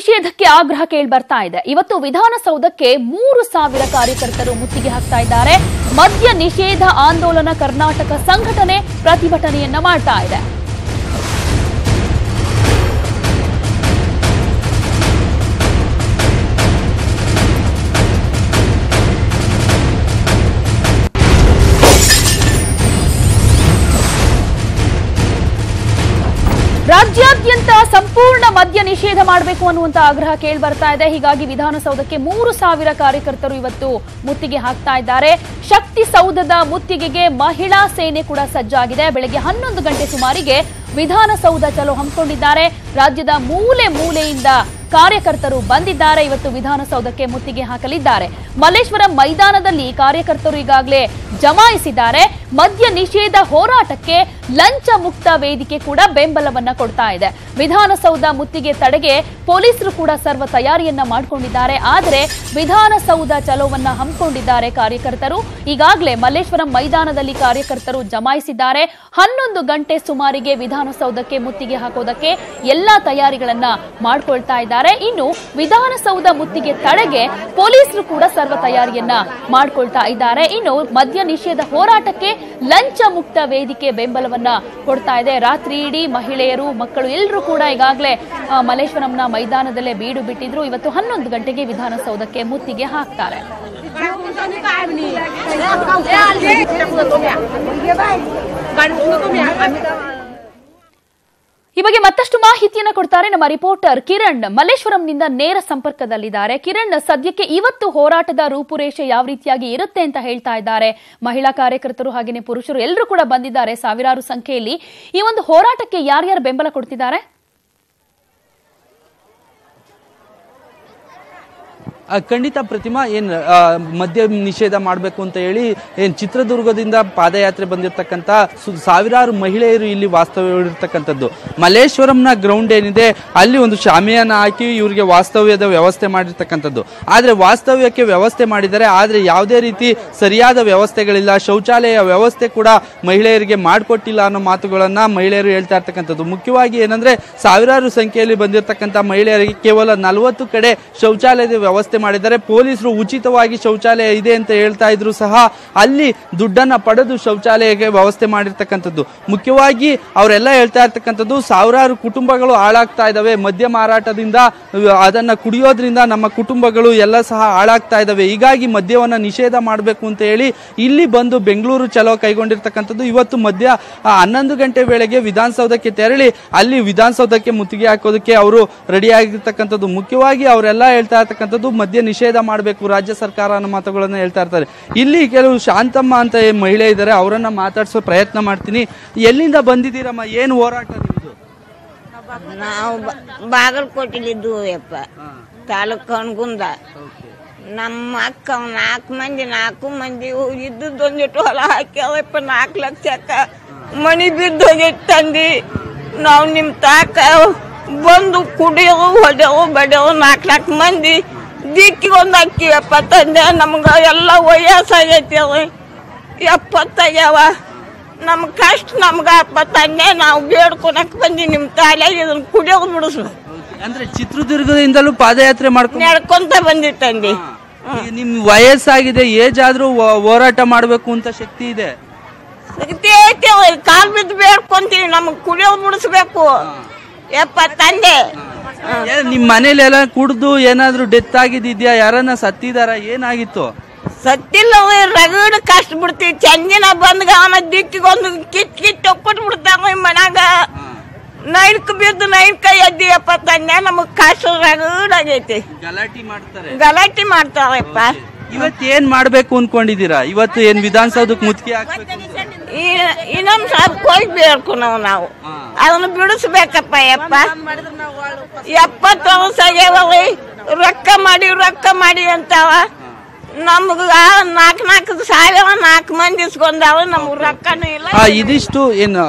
ನಿಷೇಧಕ್ಕೆ ಆಗ್ರಹ ಕೇಳಿಬರ್ತಾ ಇದೆ. ಇವತ್ತು ವಿಧಾನಸೌಧಕ್ಕೆ 3,000 ಕಾರ್ಯಕರ್ತರು ಮುತ್ತಿಗೆ ಹಾಕ್ತಾ ಇದ್ದಾರೆ. ಮದ್ಯ ನಿಷೇಧ ಆಂದೋಲನ ಕರ್ನಾಟಕ ಸಂಘಟನೆ ಪ್ರತಿಭಟನೆಯನ್ನ ಮಾಡ್ತಾ ಇದೆ. ರಾಜ್ಯಾದ್ಯಂತ ಸಂಪೂರ್ಣ ಮದ್ಯ ನಿಷೇಧ ಮಾಡಬೇಕು ಅನ್ನುವಂತ ಆಗ್ರಹ ಕೇಳಿ ಬರ್ತಾ ಇದೆ. ಹೀಗಾಗಿ ವಿಧಾನಸೌಧಕ್ಕೆ 3,000 ಕಾರ್ಯಕರ್ತರು ಇವತ್ತು ಮುತ್ತಿಗೆ ಹಾಕ್ತಾ ಇದ್ದಾರೆ. ಶಕ್ತಿ ಸೌಧದ ಮುತ್ತಿಗೆಗೆ ಮಹಿಳಾ ಸೇನೆ ಕೂಡ ಸಜ್ಜಾಗಿದೆ. ಬೆಳಗ್ಗೆ 11 ಗಂಟೆ ಸುಮಾರಿಗೆ ವಿಧಾನಸೌಧ ಚಲೋ ಹಮ್ಮಿಕೊಂಡಿದ್ದಾರೆ. ರಾಜ್ಯದ ಮೂಲೆ ಮೂಲೆಯಿಂದ ಕಾರ್ಯಕರ್ತರು ಬಂದಿದ್ದಾರೆ. ಇವತ್ತು ವಿಧಾನಸೌಧಕ್ಕೆ ಮುತ್ತಿಗೆ ಹಾಕಲಿದ್ದಾರೆ. ಮಲ್ಲೇಶ್ವರಂ ಮೈದಾನದಲ್ಲಿ ಕಾರ್ಯಕರ್ತರು ಈಗಾಗಲೇ ಜಮಾಯಿಸಿದ್ದಾರೆ. ಮದ್ಯ ನಿಷೇಧ ಹೋರಾಟಕ್ಕೆ ಲಂಚ ಮುಕ್ತ ವೇದಿಕೆ ಕೂಡ ಬೆಂಬಲವನ್ನ ಕೊಡ್ತಾ ಇದೆ. ವಿಧಾನಸೌಧ ಮುತ್ತಿಗೆ ತಡೆಗೆ ಪೊಲೀಸರು ಕೂಡ ಸರ್ವ ತಯಾರಿಯನ್ನ ಮಾಡಿಕೊಂಡಿದ್ದಾರೆ. ಆದರೆ ವಿಧಾನಸೌಧ ಚಲೋವನ್ನ ಹಮ್ಮಿಕೊಂಡಿದ್ದಾರೆ ಕಾರ್ಯಕರ್ತರು. ಈಗಾಗಲೇ ಮಲ್ಲೇಶ್ವರಂ ಮೈದಾನದಲ್ಲಿ ಕಾರ್ಯಕರ್ತರು ಜಮಾಯಿಸಿದ್ದಾರೆ. 11 ಗಂಟೆ ಸುಮಾರಿಗೆ ವಿಧಾನಸೌಧಕ್ಕೆ ಮುತ್ತಿಗೆ ಹಾಕೋದಕ್ಕೆ ಎಲ್ಲಾ ತಯಾರಿಗಳನ್ನ ಮಾಡಿಕೊಳ್ತಾ ಇದ್ದಾರೆ. ಇನ್ನು ವಿಧಾನಸೌಧ ಮುತ್ತಿಗೆ ತಡೆಗೆ ಪೊಲೀಸರು ಕೂಡ ಸರ್ವ ತಯಾರಿಯನ್ನ ಮಾಡಿಕೊಳ್ತಾ ಇದ್ದಾರೆ. ಇನ್ನು ಮದ್ಯ ನಿಷೇಧ ಹೋರಾಟಕ್ಕೆ ಲಂಚ ಮುಕ್ತ ವೇದಿಕೆ ಬೆಂಬಲವನ್ನ ಕೊಡ್ತಾ ಇದೆ. ರಾತ್ರಿ ಇಡೀ ಮಹಿಳೆಯರು, ಮಕ್ಕಳು ಎಲ್ಲರೂ ಕೂಡ ಈಗಾಗಲೇ ಮಲ್ಲೇಶ್ವರಂನ ಮೈದಾನದಲ್ಲೇ ಬೀಡು ಬಿಟ್ಟಿದ್ರು. ಇವತ್ತು 11 ಗಂಟೆಗೆ ವಿಧಾನಸೌಧಕ್ಕೆ ಮುತ್ತಿಗೆ ಹಾಕ್ತಾರೆ. ಈ ಬಗ್ಗೆ ಮತ್ತಷ್ಟು ಮಾಹಿತಿಯನ್ನು ಕೊಡ್ತಾರೆ ನಮ್ಮ ರಿಪೋರ್ಟರ್ ಕಿರಣ್. ಮಲ್ಲೇಶ್ವರಂನಿಂದ ನೇರ ಸಂಪರ್ಕದಲ್ಲಿದ್ದಾರೆ. ಕಿರಣ್, ಸದ್ಯಕ್ಕೆ ಇವತ್ತು ಹೋರಾಟದ ರೂಪುರೇಷೆ ಯಾವ ರೀತಿಯಾಗಿ ಇರುತ್ತೆ ಅಂತ ಹೇಳ್ತಾ ಇದ್ದಾರೆ. ಮಹಿಳಾ ಕಾರ್ಯಕರ್ತರು ಹಾಗೆಯೇ ಪುರುಷರು ಎಲ್ಲರೂ ಕೂಡ ಬಂದಿದ್ದಾರೆ ಸಾವಿರಾರು ಸಂಖ್ಯೆಯಲ್ಲಿ. ಈ ಒಂದು ಹೋರಾಟಕ್ಕೆ ಯಾರ್ಯಾರು ಬೆಂಬಲ ಕೊಡ್ತಿದ್ದಾರೆ? ಖಂಡಿತ ಪ್ರತಿಮಾ, ಮದ್ಯ ನಿಷೇಧ ಮಾಡಬೇಕು ಅಂತ ಹೇಳಿ ಚಿತ್ರದುರ್ಗದಿಂದ ಪಾದಯಾತ್ರೆ ಬಂದಿರತಕ್ಕಂತ ಸಾವಿರಾರು ಮಹಿಳೆಯರು ಇಲ್ಲಿ ವಾಸ್ತವ್ಯವಿರ್ತಕ್ಕಂಥದ್ದು. ಮಲ್ಲೇಶ್ವರಂನ ಗ್ರೌಂಡ್ ಏನಿದೆ ಅಲ್ಲಿ ಒಂದು ಶಾಮಿಯಾನ ಹಾಕಿ ಇವರಿಗೆ ವಾಸ್ತವ್ಯದ ವ್ಯವಸ್ಥೆ ಮಾಡಿರ್ತಕ್ಕಂಥದ್ದು. ಆದ್ರೆ ವಾಸ್ತವ್ಯಕ್ಕೆ ವ್ಯವಸ್ಥೆ ಮಾಡಿದ್ದಾರೆ, ಆದ್ರೆ ಯಾವುದೇ ರೀತಿ ಸರಿಯಾದ ವ್ಯವಸ್ಥೆಗಳಿಲ್ಲ. ಶೌಚಾಲಯ ವ್ಯವಸ್ಥೆ ಕೂಡ ಮಹಿಳೆಯರಿಗೆ ಮಾಡಿಕೊಟ್ಟಿಲ್ಲ ಅನ್ನೋ ಮಾತುಗಳನ್ನ ಮಹಿಳೆಯರು ಹೇಳ್ತಾ ಇರ್ತಕ್ಕಂಥದ್ದು. ಮುಖ್ಯವಾಗಿ ಏನಂದ್ರೆ ಸಾವಿರಾರು ಸಂಖ್ಯೆಯಲ್ಲಿ ಬಂದಿರತಕ್ಕಂಥ ಮಹಿಳೆಯರಿಗೆ ಕೇವಲ 40 ಕಡೆ ಶೌಚಾಲಯದ ವ್ಯವಸ್ಥೆ ಮಾಡಿದ್ದಾರೆ. ಪೊಲೀಸರು ಉಚಿತವಾಗಿ ಶೌಚಾಲಯ ಇದೆ ಅಂತ ಹೇಳ್ತಾ ಇದ್ರು ಸಹ ಅಲ್ಲಿ ದುಡ್ಡನ್ನ ಪಡೆದು ಶೌಚಾಲಯಕ್ಕೆ ವ್ಯವಸ್ಥೆ ಮಾಡಿರ್ತಕ್ಕಂಥದ್ದು. ಮುಖ್ಯವಾಗಿ ಅವರೆಲ್ಲ ಹೇಳ್ತಾ ಇರ್ತಕ್ಕಂಥದ್ದು ಸಾವಿರಾರು ಕುಟುಂಬಗಳು ಹಾಳಾಗ್ತಾ ಇದಾವೆ ಮದ್ಯ ಮಾರಾಟದಿಂದ. ಅದನ್ನ ಕುಡಿಯೋದ್ರಿಂದ ನಮ್ಮ ಕುಟುಂಬಗಳು ಎಲ್ಲ ಸಹ ಹಾಳಾಗ್ತಾ ಇದಾವೆ. ಹೀಗಾಗಿ ಮದ್ಯವನ್ನ ನಿಷೇಧ ಮಾಡಬೇಕು ಅಂತ ಹೇಳಿ ಇಲ್ಲಿ ಬಂದು ಬೆಂಗಳೂರು ಚಲೋ ಕೈಗೊಂಡಿರ್ತಕ್ಕಂಥದ್ದು. ಇವತ್ತು ಮಧ್ಯ 11 ಗಂಟೆ ವೇಳೆಗೆ ವಿಧಾನಸೌಧಕ್ಕೆ ತೆರಳಿ ಅಲ್ಲಿ ವಿಧಾನಸೌಧಕ್ಕೆ ಮುತ್ತಿಗೆ ಹಾಕೋದಕ್ಕೆ ಅವರು ರೆಡಿ ಆಗಿರ್ತಕ್ಕಂಥದ್ದು. ಮುಖ್ಯವಾಗಿ ಅವರೆಲ್ಲ ಹೇಳ್ತಾ ಇರ್ತಕ್ಕಂಥದ್ದು ಮದ್ಯ ನಿಷೇಧ ಮಾಡಬೇಕು ರಾಜ್ಯ ಸರ್ಕಾರ ಅನ್ನೋ ಮಾತುಗಳನ್ನ ಹೇಳ್ತಾ ಇರ್ತಾರೆ. ಇಲ್ಲಿ ಕೆಲವು ಶಾಂತಮ್ಮ ಅಂತ ಮಹಿಳೆ ಇದ್ದಾರೆ, ಅವರನ್ನ ಮಾತಾಡಿಸೋ ಪ್ರಯತ್ನ ಮಾಡ್ತೀನಿ. ಎಲ್ಲಿಂದ ಬಂದಿದ್ದೀರಮ್ಮ? ಏನು ಹೋರಾಟ ನಿಮ್ದು? ನಾವು ಬಾಗಲಕೋಟೆಲಿದ್ದು ಯಪ್ಪ, ತಾಲೂಕು ಕಣಗುಂದ. ನಮ್ಮ ಅಕ್ಕ 4 ಮಂದಿ ಇದ್ದೊಂದಿಟ್ಟು ಹೊಲ ಹಾಕ್ಯಾವಪ್ಪ. 4 ಲಕ್ಷಕ್ಕ ಮನಿ ಬಿದ್ದೋಗೈತಿ ತಂದಿ. ನಾವು ನಿಮ್ ತಾಕ ಬಂದು ಕುಡಿಯೋದು ಹೊಡೆಯೋ ಬಡಿಯೋ 4 ಮಂದಿ ದಿಕ್ಕಿಗೊಂದು ಹಾಕಿವಪ್ಪ ತಂದೆ. ನಮ್ಗ ಎಲ್ಲ ವಯಸ್ಸಾಗೈತಿ, 70 ಆಗ್ಯಾವ. ನಮ್ ಕಷ್ಟ ನಮ್ಗ ಅಪ್ಪ ತಂದೆ. ನಾವು ಬೇಡ್ಕೊಳಕ್ ಬಂದಿ ನಿಮ್ ತಾಯಿಯಾಗಿ ಇದನ್ನ ಕುಡಿಯೋದು ಬಿಡಿಸ್ಬೇಕು. ಅಂದ್ರೆ ಚಿತ್ರದುರ್ಗದಿಂದಲೂ ಪಾದಯಾತ್ರೆ ನಡ್ಕೊಂತ ಬಂದಿತ್ತಂದಿ. ನಿಮ್ ವಯಸ್ಸಾಗಿದೆ, ಏಜ್ ಆದ್ರೂ ಹೋರಾಟ ಮಾಡ್ಬೇಕು ಅಂತ ಶಕ್ತಿ ಇದೆ. ಕಾಲ್ ಬಿದ್ದು ಬೇಡ್ಕೊಂತೀವಿ, ನಮಗ್ ಕುಡಿಯೋದು ಬಿಡಿಸ್ಬೇಕು ಯಪ್ಪ ತಂದೆ. ನಿಮ್ ಮನೇಲಿ ಎಲ್ಲ ಕುಡ್ದು ಏನಾದ್ರು ಡೆತ್ ಆಗಿದ್ಯಾ? ಯಾರನ್ನ ಸತ್ತಿದಾರ? ಏನಾಗಿತ್ತು? ಸತ್ತಿಲ್ಲ, ರಗಡ್ ಕಷ್ಟ ಬಿಡ್ತೀವಿ. ಚಂದಿನ ಬಂದ್ಗ ಅವನ ದಿಕ್ಕಿಗೊಂದು ಕಿಟ್ ಒಕ್ಕಟ್ ಬಿಡ್ತಾವ ಮನ್ಯಾಗ. ನೈನ್ಕ್ ಬಿದ್ದು ನೈನ್ಕ ಎದ್ದಿಯಪ್ಪ ತಂದೆ. ನಮಗ್ ಕಷ್ಟ ರಗಡ್ ಆಗೈತಿ. ಗಲಾಟಿ ಮಾಡ್ತಾವಪ್ಪ. ಇವತ್ತೇನ್ ಮಾಡ್ಬೇಕು ಅನ್ಕೊಂಡಿದೀರಾ? ಇವತ್ತು ಏನ್ ವಿಧಾನಸೌಧಕ್ಕೆ ಮುತ್ತಿಗೆ ಹಾಕ್ಬೇಕು? ಇನ್ನೊಂದ್ ಸ್ವಲ್ಪ ಹೋಗಿ ಬೇಡ್ಕೊನವ್ ನಾವು. ಅದನ್ನ ಬಿಡಿಸ್ಬೇಕಪ್ಪ ಯಪ್ಪ. 70 ವರ್ಷ ಆಗ್ಯಾವ. ರೊಕ್ಕ ಮಾಡಿ ಅಂತಾವ. ನಮ್ಗ 4 ಸಾವಿರ 4 ಮಂದಿ ಇಸ್ಕೊಂಡಾವ. ನಮ್ಗ್ ರೊಕ್ಕನೂ ಇಲ್ಲ. ಇದಿಷ್ಟು ಏನು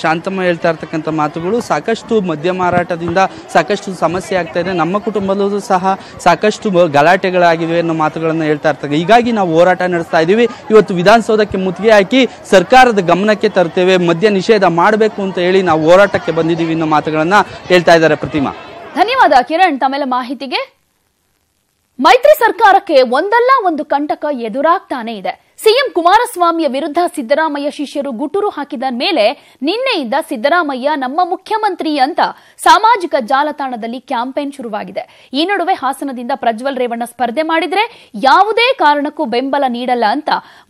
ಶಾಂತಮ್ಮ ಹೇಳ್ತಾ ಇರ್ತಕ್ಕಂಥ ಮಾತುಗಳು. ಸಾಕಷ್ಟು ಮದ್ಯ ಮಾರಾಟದಿಂದ ಸಾಕಷ್ಟು ಸಮಸ್ಯೆ ಆಗ್ತಾ ಇದೆ. ನಮ್ಮ ಕುಟುಂಬದಲ್ಲೂ ಸಹ ಸಾಕಷ್ಟು ಗಲಾಟೆಗಳಾಗಿವೆ ಅನ್ನೋ ಮಾತುಗಳನ್ನ ಹೇಳ್ತಾ ಇರ್ತಾರೆ. ಹೀಗಾಗಿ ನಾವು ಹೋರಾಟ ನಡೆಸ್ತಾ ಇದೀವಿ. ಇವತ್ತು ವಿಧಾನಸೌಧಕ್ಕೆ ಮುತ್ತಿಗೆ ಹಾಕಿ ಸರ್ಕಾರದ ಗಮನಕ್ಕೆ ತರ್ತೇವೆ, ಮದ್ಯ ನಿಷೇಧ ಮಾಡಬೇಕು ಅಂತ ಹೇಳಿ ನಾವು ಹೋರಾಟಕ್ಕೆ ಬಂದಿದ್ದೀವಿ ಅನ್ನೋ ಮಾತುಗಳನ್ನ ಹೇಳ್ತಾ ಇದ್ದಾರೆ ಪ್ರತಿಮಾ. ಧನ್ಯವಾದ ಕಿರಣ್ ತಮ್ಮೆಲ್ಲ ಮಾಹಿತಿಗೆ. ಮೈತ್ರಿ ಸರ್ಕಾರಕ್ಕೆ ಒಂದಲ್ಲ ಒಂದು ಕಂಟಕ ಎದುರಾಗ್ತಾನೆ ಇದೆ. ಸಿಎಂ ಕುಮಾರಸ್ವಾಮಿಯ ವಿರುದ್ಧ ಸಿದ್ದರಾಮಯ್ಯ ಶಿಷ್ಯರು ಗುಟುರು ಹಾಕಿದ ಮೇಲೆ ನಿನ್ನೆಯಿಂದ ಸಿದ್ದರಾಮಯ್ಯ ನಮ್ಮ ಮುಖ್ಯಮಂತ್ರಿ ಅಂತ ಸಾಮಾಜಿಕ ಜಾಲತಾಣದಲ್ಲಿ ಕ್ಯಾಂಪೇನ್ ಶುರುವಾಗಿದೆ. ಈ ನಡುವೆ ಹಾಸನದಿಂದ ಪ್ರಜ್ವಲ್ ರೇವಣ್ಣ ಸ್ಪರ್ಧೆ ಮಾಡಿದ್ರೆ ಯಾವುದೇ ಕಾರಣಕ್ಕೂ ಬೆಂಬಲ ನೀಡಲ್ಲ ಅಂತ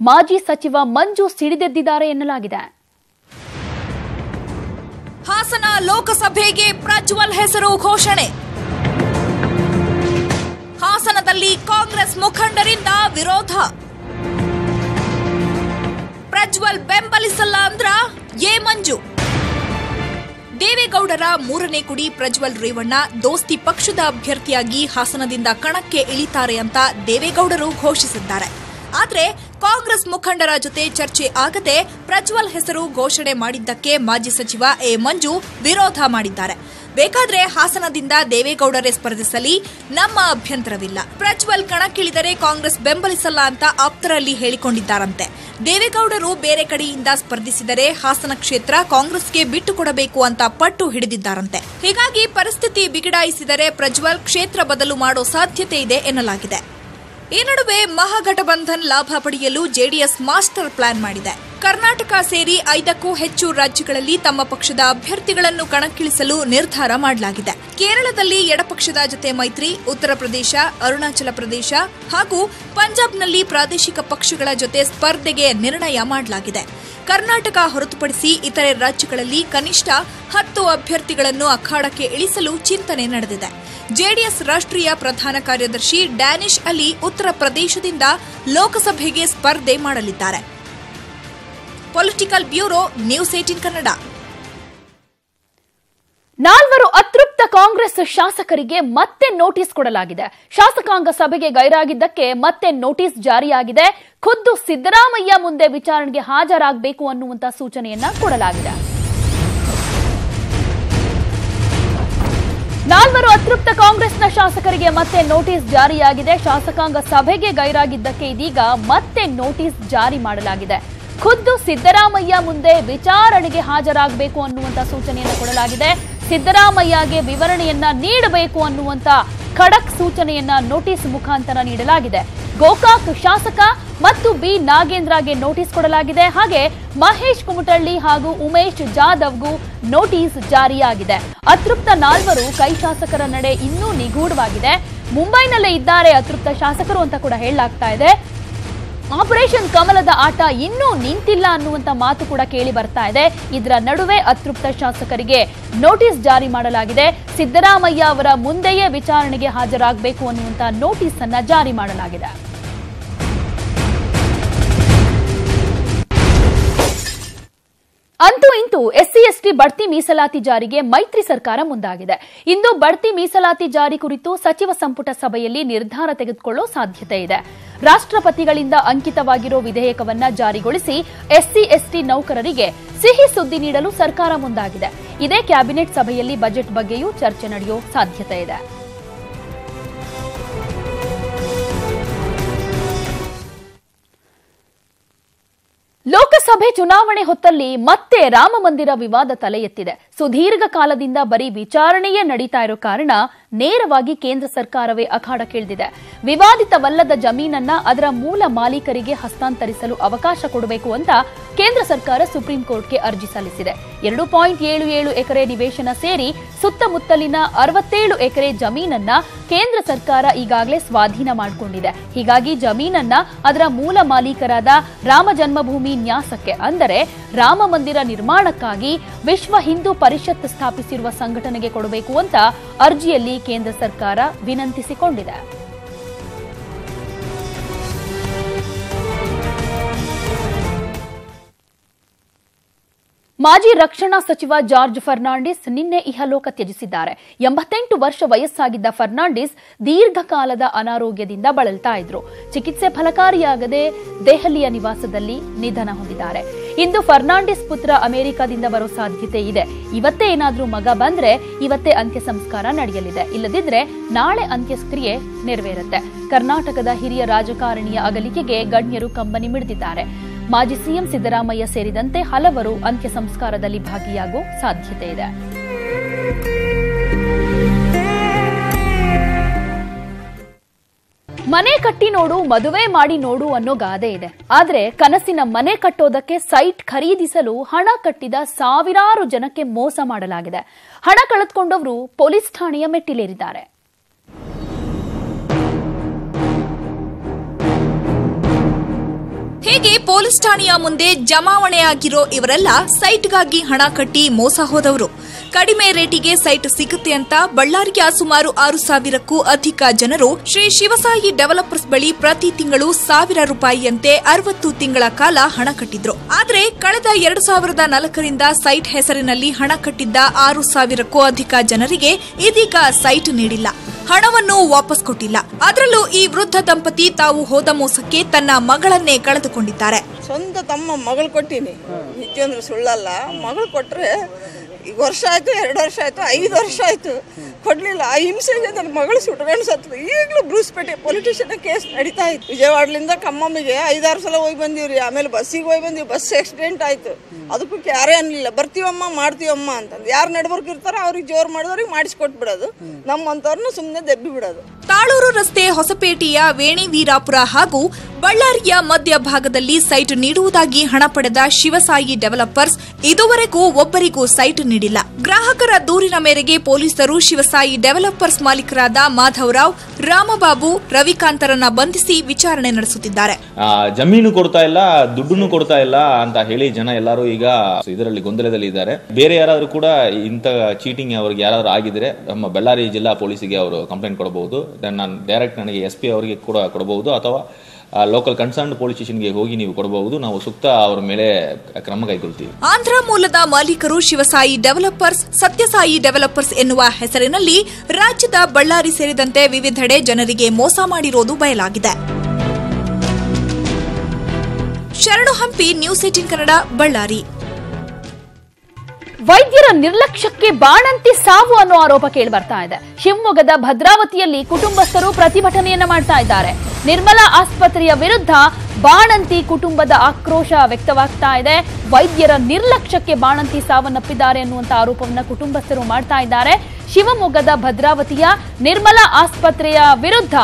ಮಾಜಿ ಸಚಿವ ಮಂಜು ಸಿಡಿದೆದ್ದಿದ್ದಾರೆ ಎನ್ನಲಾಗಿದೆ. ಹಾಸನ ಲೋಕಸಭೆಗೆ ಪ್ರಜ್ವಲ್ ಹೆಸರು ಘೋಷಣೆ. ಹಾಸನದಲ್ಲಿ ಕಾಂಗ್ರೆಸ್ ಮುಖಂಡರಿಂದ ವಿರೋಧ. ಪ್ರಜ್ವಲ್ ಬೆಂಬಲಿಸಲ್ಲ ಅಂದ್ರ ಎ ಮಂಜು. ದೇವೇಗೌಡರ ಮೂರನೇ ಕುಡಿ ಪ್ರಜ್ವಲ್ ರೇವಣ್ಣ ದೋಸ್ತಿ ಪಕ್ಷದ ಅಭ್ಯರ್ಥಿಯಾಗಿ ಹಾಸನದಿಂದ ಕಣಕ್ಕೆ ಇಳಿತಾರೆ ಅಂತ ದೇವೇಗೌಡರು ಘೋಷಿಸಿದ್ದಾರೆ. ಆದರೆ ಕಾಂಗ್ರೆಸ್ ಮುಖಂಡರ ಜೊತೆ ಚರ್ಚೆ ಆಗದೆ ಪ್ರಜ್ವಲ್ ಹೆಸರು ಘೋಷಣೆ ಮಾಡಿದ್ದಕ್ಕೆ ಮಾಜಿ ಸಚಿವ ಎ ಮಂಜು ವಿರೋಧ ಮಾಡಿದ್ದಾರೆ. ಬೇಕಾದ್ರೆ ಹಾಸನದಿಂದ ದೇವೇಗೌಡರೇ ಸ್ಪರ್ಧಿಸಲಿ, ನಮ್ಮ ಅಭ್ಯಂತರವಿಲ್ಲ. ಪ್ರಜ್ವಲ್ ಕಣಕ್ಕಿಳಿದರೆ ಕಾಂಗ್ರೆಸ್ ಬೆಂಬಲಿಸಲ್ಲ ಅಂತ ಆಪ್ತರಲ್ಲಿ ಹೇಳಿಕೊಂಡಿದ್ದಾರಂತೆ. ದೇವೇಗೌಡರು ಬೇರೆ ಕಡೆಯಿಂದ ಸ್ಪರ್ಧಿಸಿದರೆ ಹಾಸನ ಕ್ಷೇತ್ರ ಕಾಂಗ್ರೆಸ್ಗೆ ಬಿಟ್ಟುಕೊಡಬೇಕು ಅಂತ ಪಟ್ಟು ಹಿಡಿದಿದ್ದಾರಂತೆ. ಹೀಗಾಗಿ ಪರಿಸ್ಥಿತಿ ಬಿಗಡಾಯಿಸಿದರೆ ಪ್ರಜ್ವಲ್ ಕ್ಷೇತ್ರ ಬದಲು ಮಾಡೋ ಸಾಧ್ಯತೆ ಇದೆ ಎನ್ನಲಾಗಿದೆ. ಈ ನಡುವೆ ಮಹಾಗಠಬಂಧನ್ ಲಾಭ ಪಡೆಯಲು ಜೆಡಿಎಸ್ ಮಾಸ್ಟರ್ ಪ್ಲಾನ್ ಮಾಡಿದೆ. ಕರ್ನಾಟಕ ಸೇರಿ 5ಕ್ಕೂ ಹೆಚ್ಚು ರಾಜ್ಯಗಳಲ್ಲಿ ತಮ್ಮ ಪಕ್ಷದ ಅಭ್ಯರ್ಥಿಗಳನ್ನು ಕಣಕ್ಕಿಳಿಸಲು ನಿರ್ಧಾರ ಮಾಡಲಾಗಿದೆ. ಕೇರಳದಲ್ಲಿ ಎಡಪಕ್ಷದ ಜೊತೆ ಮೈತ್ರಿ, ಉತ್ತರ ಪ್ರದೇಶ, ಅರುಣಾಚಲ ಪ್ರದೇಶ ಹಾಗೂ ಪಂಜಾಬ್ನಲ್ಲಿ ಪ್ರಾದೇಶಿಕ ಪಕ್ಷಗಳ ಜೊತೆ ಸ್ಪರ್ಧೆಗೆ ನಿರ್ಣಯ ಮಾಡಲಾಗಿದೆ. ಕರ್ನಾಟಕ ಹೊರತುಪಡಿಸಿ ಇತರೆ ರಾಜ್ಯಗಳಲ್ಲಿ ಕನಿಷ್ಠ 10 ಅಭ್ಯರ್ಥಿಗಳನ್ನು ಅಖಾಡಕ್ಕೆ ಇಳಿಸಲು ಚಿಂತನೆ ನಡೆದಿದೆ. ಜೆಡಿಎಸ್ ರಾಷ್ಟ್ರೀಯ ಪ್ರಧಾನ ಕಾರ್ಯದರ್ಶಿ ಡ್ಯಾನಿಶ್ ಅಲಿ ಉತ್ತರ ಪ್ರದೇಶದಿಂದ ಲೋಕಸಭೆಗೆ ಸ್ಪರ್ಧೆ ಮಾಡಲಿದ್ದಾರೆ. Political bureau, news 18 Kannada. 4 ಅತೃಪ್ತ ಕಾಂಗ್ರೆಸ್ ಶಾಸಕರಿಗೆ ಮತ್ತೆ ನೋಟಿಸ್ ಕೊಡಲಾಗಿದೆ. ಶಾಸಕಾಂಗ ಸಭೆಗೆ ಗೈರಾಗಿದ್ದಕ್ಕೆ ಮತ್ತೆ ನೋಟಿಸ್ ಜಾರಿಯಾಗಿದೆ. ಖುದ್ದು ಸಿದ್ದರಾಮಯ್ಯ ಮುಂದೆ ವಿಚಾರಣೆಗೆ ಹಾಜರಾಗಬೇಕು ಅನ್ನುವಂತ ಸೂಚನೆಯನ್ನ ಕೊಡಲಾಗಿದೆ. 4 ಅತೃಪ್ತ ಕಾಂಗ್ರೆಸ್ನ ಶಾಸಕರಿಗೆ ಮತ್ತೆ ನೋಟಿಸ್ ಜಾರಿಯಾಗಿದೆ. ಶಾಸಕಾಂಗ ಸಭೆಗೆ ಗೈರಾಗಿದ್ದಕ್ಕೆ ಇದೀಗ ಮತ್ತೆ ನೋಟಿಸ್ ಜಾರಿ ಮಾಡಲಾಗಿದೆ. ಖುದ್ದು ಸಿದ್ದರಾಮಯ್ಯ ಮುಂದೆ ವಿಚಾರಣೆಗೆ ಹಾಜರಾಗಬೇಕು ಅನ್ನುವಂತ ಸೂಚನೆಯನ್ನು ಕೊಡಲಾಗಿದೆ. ಸಿದ್ದರಾಮಯ್ಯಗೆ ವಿವರಣೆಯನ್ನ ನೀಡಬೇಕು ಅನ್ನುವಂತ ಖಡಕ್ ಸೂಚನೆಯನ್ನ ನೋಟಿಸ್ ಮುಖಾಂತರ ನೀಡಲಾಗಿದೆ. ಗೋಕಾಕ್ ಶಾಸಕ ಮತ್ತು ಬಿ ನಾಗೇಂದ್ರಗೆ ನೋಟಿಸ್ ಕೊಡಲಾಗಿದೆ. ಹಾಗೆ ಮಹೇಶ್ ಕುಮಟಳ್ಳಿ ಹಾಗೂ ಉಮೇಶ್ ಜಾಧವ್ಗೂ ನೋಟಿಸ್ ಜಾರಿಯಾಗಿದೆ. ಅತೃಪ್ತ 4 ಕೈ ಶಾಸಕರ ನಡೆ ಇನ್ನೂ ನಿಗೂಢವಾಗಿದೆ. ಮುಂಬೈನಲ್ಲೇ ಇದ್ದಾರೆ ಅತೃಪ್ತ ಶಾಸಕರು ಅಂತ ಕೂಡ ಹೇಳಲಾಗ್ತಾ ಇದೆ. ಆಪರೇಷನ್ ಕಮಲದ ಆಟ ಇನ್ನೂ ನಿಂತಿಲ್ಲ ಅನ್ನುವಂತ ಮಾತು ಕೂಡ ಕೇಳಿ ಬರ್ತಾ ಇದೆ. ಇದರ ನಡುವೆ ಅತೃಪ್ತ ಶಾಸಕರಿಗೆ ನೋಟಿಸ್ ಜಾರಿ ಮಾಡಲಾಗಿದೆ. ಸಿದ್ದರಾಮಯ್ಯ ಅವರ ಮುಂದೆಯೇ ವಿಚಾರಣೆಗೆ ಹಾಜರಾಗಬೇಕು ಅನ್ನುವಂತ ನೋಟಿಸ್ ಅನ್ನ ಜಾರಿ ಮಾಡಲಾಗಿದೆ. ಅಂತೂ ಇಂತೂ ಎಸ್ಸಿ ಎಸ್ಟಿ ಬಡ್ತಿ ಮೀಸಲಾತಿ ಜಾರಿಗೆ ಮೈತ್ರಿ ಸರ್ಕಾರ ಮುಂದಾಗಿದೆ. ಇಂದು ಬಡ್ತಿ ಮೀಸಲಾತಿ ಜಾರಿ ಕುರಿತು ಸಚಿವ ಸಂಪುಟ ಸಭೆಯಲ್ಲಿ ನಿರ್ಧಾರ ತೆಗೆದುಕೊಳ್ಳೋ ಸಾಧ್ಯತೆ ಇದೆ. ರಾಷ್ಟ್ರಪತಿಗಳಿಂದ ಅಂಕಿತವಾಗಿರೋ ವಿಧೇಯಕವನ್ನ ಜಾರಿಗೊಳಿಸಿ ಎಸ್ಸಿ ಎಸ್ಟಿ ನೌಕರರಿಗೆ ಸಿಹಿ ಸುದ್ದಿ ನೀಡಲು ಸರ್ಕಾರ ಮುಂದಾಗಿದೆ. ಇದೇ ಕ್ಯಾಬಿನೆಟ್ ಸಭೆಯಲ್ಲಿ ಬಜೆಟ್ ಬಗ್ಗೆಯೂ ಚರ್ಚೆ ನಡೆಯೋ ಸಾಧ್ಯತೆ ಇದೆ. ಲೋಕಸಭೆ ಚುನಾವಣೆ ಹೊತ್ತಲ್ಲಿ ಮತ್ತೆ ರಾಮ ಮಂದಿರ ವಿವಾದ ತಲೆ ಎತ್ತಿದೆ. ಸುದೀರ್ಘ ಕಾಲದಿಂದ ಬರೀ ವಿಚಾರಣೆಯೇ ನಡೀತಾ ಇರೋ ಕಾರಣ ನೇರವಾಗಿ ಕೇಂದ್ರ ಸರ್ಕಾರವೇ ಅಖಾಡಕ್ಕಿಳಿದಿದೆ. ವಿವಾದಿತವಲ್ಲದ ಜಮೀನನ್ನ ಅದರ ಮೂಲ ಮಾಲೀಕರಿಗೆ ಹಸ್ತಾಂತರಿಸಲು ಅವಕಾಶ ಕೊಡಬೇಕು ಅಂತ ಕೇಂದ್ರ ಸರ್ಕಾರ ಸುಪ್ರೀಂ ಕೋರ್ಟ್ಗೆ ಅರ್ಜಿ ಸಲ್ಲಿಸಿದೆ. 2.77 ಎಕರೆ ನಿವೇಶನ ಸೇರಿ ಸುತ್ತಮುತ್ತಲಿನ 67 ಎಕರೆ ಜಮೀನನ್ನ ಕೇಂದ್ರ ಸರ್ಕಾರ ಈಗಾಗಲೇ ಸ್ವಾಧೀನ ಮಾಡಿಕೊಂಡಿದೆ. ಹೀಗಾಗಿ ಜಮೀನನ್ನ ಅದರ ಮೂಲ ಮಾಲೀಕರಾದ ರಾಮ ಜನ್ಮಭೂಮಿ ನ್ಯಾಸಕ್ಕೆ ಅಂದರೆ ರಾಮ ಮಂದಿರ ನಿರ್ಮಾಣಕ್ಕಾಗಿ ವಿಶ್ವ ಹಿಂದೂ ಪರಿಷತ್ ಸ್ಥಾಪಿಸಿರುವ ಸಂಘಟನೆಗೆ ಕೊಡಬೇಕು ಅಂತ ಅರ್ಜಿಯಲ್ಲಿ ಕೇಂದ್ರ ಸರ್ಕಾರ ವಿನಂತಿಸಿಕೊಂಡಿದೆ. ಮಾಜಿ ರಕ್ಷಣಾ ಸಚಿವ ಜಾರ್ಜ್ ಫರ್ನಾಂಡಿಸ್ ನಿನ್ನೆ ಇಹಲೋಕ ತ್ಯಜಿಸಿದ್ದಾರೆ. 88 ವರ್ಷ ವಯಸ್ಸಾಗಿದ್ದ ಫರ್ನಾಂಡಿಸ್ ದೀರ್ಘಕಾಲದ ಅನಾರೋಗ್ಯದಿಂದ ಬಳಲ್ತಾ ಇದ್ರು. ಚಿಕಿತ್ಸೆ ಫಲಕಾರಿಯಾಗದೆ ದೆಹಲಿಯ ನಿವಾಸದಲ್ಲಿ ನಿಧನ ಹೊಂದಿದ್ದಾರೆ. ಇಂದು ಫರ್ನಾಂಡಿಸ್ ಪುತ್ರ ಅಮೆರಿಕದಿಂದ ಬರೋ ಸಾಧ್ಯತೆ ಇದೆ. ಇವತ್ತೇ ಏನಾದ್ರೂ ಮಗ ಬಂದ್ರೆ ಇವತ್ತೇ ಅಂತ್ಯ ಸಂಸ್ಕಾರ ನಡೆಯಲಿದೆ. ಇಲ್ಲದಿದ್ರೆ ನಾಳೆ ಅಂತ್ಯಕ್ರಿಯೆ ನೆರವೇರುತ್ತೆ. ಕರ್ನಾಟಕದ ಹಿರಿಯ ರಾಜಕಾರಣಿಯ ಅಗಲಿಕೆಗೆ ಗಣ್ಯರು ಕಂಬನಿ ಮಿಡಿದಿದ್ದಾರೆ. ಮಾಜಿ ಸಿಎಂ ಸಿದ್ದರಾಮಯ್ಯ ಸೇರಿದಂತೆ ಹಲವರು ಅಂತ್ಯ ಸಂಸ್ಕಾರದಲ್ಲಿ ಭಾಗಿಯಾಗುವ ಸಾಧ್ಯತೆ ಇದೆ. ಮನೆ ಕಟ್ಟಿ ನೋಡು, ಮದುವೆ ಮಾಡಿ ನೋಡು ಅನ್ನೋ ಗಾದೆ ಇದೆ. ಆದ್ರೆ ಕನಸಿನ ಮನೆ ಕಟ್ಟೋದಕ್ಕೆ ಸೈಟ್ ಖರೀದಿಸಲು ಹಣ ಕಟ್ಟಿದ ಸಾವಿರಾರು ಜನಕ್ಕೆ ಮೋಸ ಮಾಡಲಾಗಿದೆ. ಹಣ ಕಳೆದುಕೊಂಡವರು ಪೊಲೀಸ್ ಠಾಣೆಯ ಮೆಟ್ಟಿಲೇರಿದ್ದಾರೆ. ಹೇಗೆ ಪೊಲೀಸ್ ಠಾಣೆಯ ಮುಂದೆ ಜಮಾವಣೆಯಾಗಿರೋ ಇವರೆಲ್ಲ ಸೈಟ್ಗಾಗಿ ಹಣ ಕಟ್ಟಿ ಮೋಸ ಹೋದವರು. ಕಡಿಮೆ ರೇಟಿಗೆ ಸೈಟ್ ಸಿಗುತ್ತೆ ಅಂತ ಬಳ್ಳಾರಿಯ ಸುಮಾರು 6,000ಕ್ಕೂ ಅಧಿಕ ಜನರು ಶ್ರೀ ಶಿವಸಾಯಿ ಡೆವಲಪರ್ಸ್ ಬಳಿ ಪ್ರತಿ ತಿಂಗಳು ₹1,000 60 ತಿಂಗಳ ಕಾಲ ಹಣ ಕಟ್ಟಿದ್ರು. ಆದ್ರೆ ಕಳೆದ 2004ರಿಂದ ಸೈಟ್ ಹೆಸರಿನಲ್ಲಿ ಹಣ ಕಟ್ಟಿದ್ದ 6,000ಕ್ಕೂ ಅಧಿಕ ಜನರಿಗೆ ಇದೀಗ ಸೈಟ್ ನೀಡಿಲ್ಲ, ಹಣವನ್ನು ವಾಪಸ್ ಕೊಟ್ಟಿಲ್ಲ. ಅದರಲ್ಲೂ ಈ ವೃದ್ಧ ದಂಪತಿ ತಾವು ಹೋದ ಮೋಸಕ್ಕೆ ತನ್ನ ಮಗಳನ್ನೇ ಕಳೆದುಕೊಂಡಿದ್ದಾರೆ. ಸ್ವಂತ ತಮ್ಮ ಮಗಳು ಕೊಟ್ಟಿನಿ, ನಿಜ ಅಂದ್ರೆ ಸುಳ್ಳಲ್ಲ. ಮಗಳು ಕೊಟ್ರೆ ಈಗ ವರ್ಷ ಆಯ್ತು, 2 ವರ್ಷ ಆಯ್ತು, 5 ವರ್ಷ ಆಯ್ತು, ಕೊಡ್ಲಿಲ್ಲ. ಆ ಹಿಂಸೆಗೆ ನನ್ನ ಮಗಳು ಸುಟ್ಕೊಂಡು ಸತ್ತು. ಈಗಲೂ ಬ್ರೂಸ್ಪೇಟೆ ಪೊಲೀಸ್ ಸ್ಟೇಷನ್ ಕೇಸ್ ನಡೀತಾ ಇತ್ತು. ವಿಜಯವಾಡಲಿಂದ ಖಮ್ಮಮ್ಮಿಗೆ 5-6 ಸಲ ಹೋಗಿ ಬಂದೀವ್ರಿ. ಆಮೇಲೆ ಬಸ್ಸಿಗೆ ಹೋಗಿ ಬಂದೀವಿ. ಬಸ್ ಆಕ್ಸಿಡೆಂಟ್ ಆಯ್ತು. ಅದಕ್ಕೂ ಯಾರೇ ಅನ್ನಲಿಲ್ಲ, ಬರ್ತೀವಮ್ಮ ಮಾಡ್ತೀವಮ್ಮ ಅಂತಂದು. ಯಾರು ನಡ್ಬರ್ಕ್ ಇರ್ತಾರೋ ಅವ್ರಿಗೆ ಜೋರು ಮಾಡಿದವ್ರಿಗೆ ಮಾಡಿಸ್ಕೊಟ್ಬಿಡೋದು, ನಮ್ಮಂತವ್ರನ್ನ ಸುಮ್ಮನೆ ದೆಬ್ಬಿ ಬಿಡೋದು. ತಾಳೂರು ರಸ್ತೆ ಹೊಸಪೇಟೆಯ ವೇಣಿ ವೀರಾಪುರ ಹಾಗೂ ಬಳ್ಳಾರಿಯ ಮಧ್ಯಭಾಗದಲ್ಲಿ ಸೈಟ್ ನೀಡುವುದಾಗಿ ಹಣ ಪಡೆದ ಶಿವಸಾಯಿ ಡೆವಲಪರ್ಸ್ ಇದುವರೆಗೂ ಒಬ್ಬರಿಗೂ ಸೈಟ್ ನೀಡಿಲ್ಲ. ಗ್ರಾಹಕರ ದೂರಿನ ಮೇರೆಗೆ ಪೊಲೀಸರು ಶಿವಸಾಯಿ ಡೆವಲಪರ್ಸ್ ಮಾಲೀಕರಾದ ಮಾಧವರಾವ್, ರಾಮಬಾಬು, ರವಿಕಾಂತರನ್ನ ಬಂಧಿಸಿ ವಿಚಾರಣೆ ನಡೆಸುತ್ತಿದ್ದಾರೆ. ಜಮೀನು ಕೊಡ್ತಾ ಇಲ್ಲ, ದುಡ್ಡನ್ನು ಕೊಡ್ತಾ ಇಲ್ಲ ಅಂತ ಹೇಳಿ ಜನ ಎಲ್ಲರೂ ಈಗ ಇದರಲ್ಲಿ ಗೊಂದಲದಲ್ಲಿ ಇದ್ದಾರೆ. ಬೇರೆ ಯಾರಾದ್ರೂ ಕೂಡ ಇಂಥ ಚೀಟಿಂಗ್ ಅವ್ರಿಗೆ ಯಾರಾದ್ರೂ ಆಗಿದ್ರೆ ನಮ್ಮ ಬಳ್ಳಾರಿ ಜಿಲ್ಲಾ ಪೊಲೀಸಿಗೆ ಅವರು ಕಂಪ್ಲೇಂಟ್ ಕೊಡಬಹುದು. ನಾನು ಡೈರೆಕ್ಟ್ ನನಗೆ SP ಅವರಿಗೆ ಕೂಡ ಕೊಡಬಹುದು, ಅಥವಾ ಲೋಕಲ್ ಕನ್ಸರ್ನ್ ಪೊಲೀಸ್ ಸ್ಟೇಷನ್ಗೆ ಹೋಗಿ ನೀವು ಕೊಡಬಹುದು. ನಾವು ಸೂಕ್ತ ಅವರ ಮೇಲೆ ಕ್ರಮ ಕೈಗೊಳ್ತೀವಿ. ಆಂಧ್ರ ಮೂಲದ ಮಾಲೀಕರು ಶಿವಸಾಯಿ ಡೆವಲಪರ್ಸ್, ಸತ್ಯಸಾಯಿ ಡೆವಲಪರ್ಸ್ ಎನ್ನುವ ಹೆಸರಿನಲ್ಲಿ ರಾಜ್ಯದ ಬಳ್ಳಾರಿ ಸೇರಿದಂತೆ ವಿವಿಧೆಡೆ ಜನರಿಗೆ ಮೋಸ ಮಾಡಿರೋದು ಬಯಲಾಗಿದೆ. ಶರಣು ಹಂಪಿ, ನ್ಯೂಸ್ 18 ಕನ್ನಡ, ಬಳ್ಳಾರಿ. ವೈದ್ಯರ ನಿರ್ಲಕ್ಷ್ಯಕ್ಕೆ ಬಾಣಂತಿ ಸಾವು ಅನ್ನೋ ಆರೋಪ ಕೇಳಿಬರ್ತಾ ಇದೆ. ಶಿವಮೊಗ್ಗದ ಭದ್ರಾವತಿಯಲ್ಲಿ ಕುಟುಂಬಸ್ಥರು ಪ್ರತಿಭಟನೆಯನ್ನ ಮಾಡ್ತಾ ಇದ್ದಾರೆ. ನಿರ್ಮಲಾ ಆಸ್ಪತ್ರೆಯ ವಿರುದ್ಧ ಬಾಣಂತಿ ಕುಟುಂಬದ ಆಕ್ರೋಶ ವ್ಯಕ್ತವಾಗ್ತಾ ಇದೆ. ವೈದ್ಯರ ನಿರ್ಲಕ್ಷ್ಯಕ್ಕೆ ಬಾಣಂತಿ ಸಾವನ್ನಪ್ಪಿದ್ದಾರೆ ಅನ್ನುವಂತ ಆರೋಪವನ್ನ ಕುಟುಂಬಸ್ಥರು ಮಾಡ್ತಾ ಇದ್ದಾರೆ. ಶಿವಮೊಗ್ಗದ ಭದ್ರಾವತಿಯ ನಿರ್ಮಲಾ ಆಸ್ಪತ್ರೆಯ ವಿರುದ್ಧ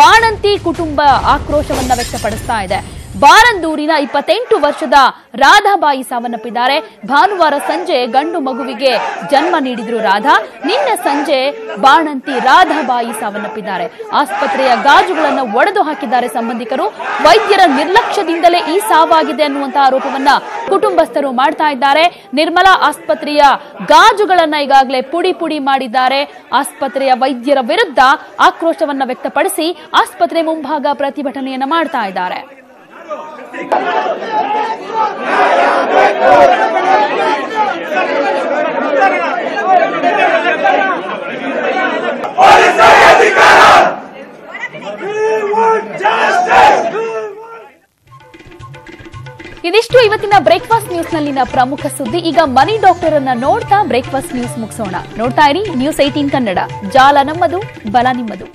ಬಾಣಂತಿ ಕುಟುಂಬ ಆಕ್ರೋಶವನ್ನ ವ್ಯಕ್ತಪಡಿಸ್ತಾ ಇದೆ. ಬಾರಂದೂರಿನ 28 ವರ್ಷದ ರಾಧಾಬಾಯಿ ಸಾವನ್ನಪ್ಪಿದ್ದಾರೆ. ಭಾನುವಾರ ಸಂಜೆ ಗಂಡು ಮಗುವಿಗೆ ಜನ್ಮ ನೀಡಿದ್ರು ರಾಧಾ. ನಿನ್ನೆ ಸಂಜೆ ಬಾಣಂತಿ ರಾಧಾಬಾಯಿ ಸಾವನ್ನಪ್ಪಿದ್ದಾರೆ. ಆಸ್ಪತ್ರೆಯ ಗಾಜುಗಳನ್ನು ಒಡೆದು ಹಾಕಿದ್ದಾರೆ ಸಂಬಂಧಿಕರು. ವೈದ್ಯರ ನಿರ್ಲಕ್ಷ್ಯದಿಂದಲೇ ಈ ಸಾವಾಗಿದೆ ಅನ್ನುವಂತ ಆರೋಪವನ್ನ ಕುಟುಂಬಸ್ಥರು ಮಾಡ್ತಾ ಇದ್ದಾರೆ. ನಿರ್ಮಲಾ ಆಸ್ಪತ್ರೆಯ ಗಾಜುಗಳನ್ನ ಈಗಾಗಲೇ ಪುಡಿ ಪುಡಿ ಮಾಡಿದ್ದಾರೆ. ಆಸ್ಪತ್ರೆಯ ವೈದ್ಯರ ವಿರುದ್ಧ ಆಕ್ರೋಶವನ್ನ ವ್ಯಕ್ತಪಡಿಸಿ ಆಸ್ಪತ್ರೆ ಮುಂಭಾಗ ಪ್ರತಿಭಟನೆಯನ್ನ ಮಾಡ್ತಾ ಇದ್ದಾರೆ. ಇದಿಷ್ಟು ಇವತ್ತಿನ ಬ್ರೇಕ್ಫಾಸ್ಟ್ ನ್ಯೂಸ್ ನಲ್ಲಿನ ಪ್ರಮುಖ ಸುದ್ದಿ. ಈಗ ಮನಿ ಡಾಕ್ಟರ್ ಅನ್ನ ನೋಡ್ತಾ ಬ್ರೇಕ್ಫಾಸ್ಟ್ ನ್ಯೂಸ್ ಮುಗಿಸೋಣ. ನೋಡ್ತಾ ಇರಿ ನ್ಯೂಸ್ 18 ಕನ್ನಡ. ಜಾಲ ನಮ್ಮದು, ಬಲ ನಿಮ್ಮದು.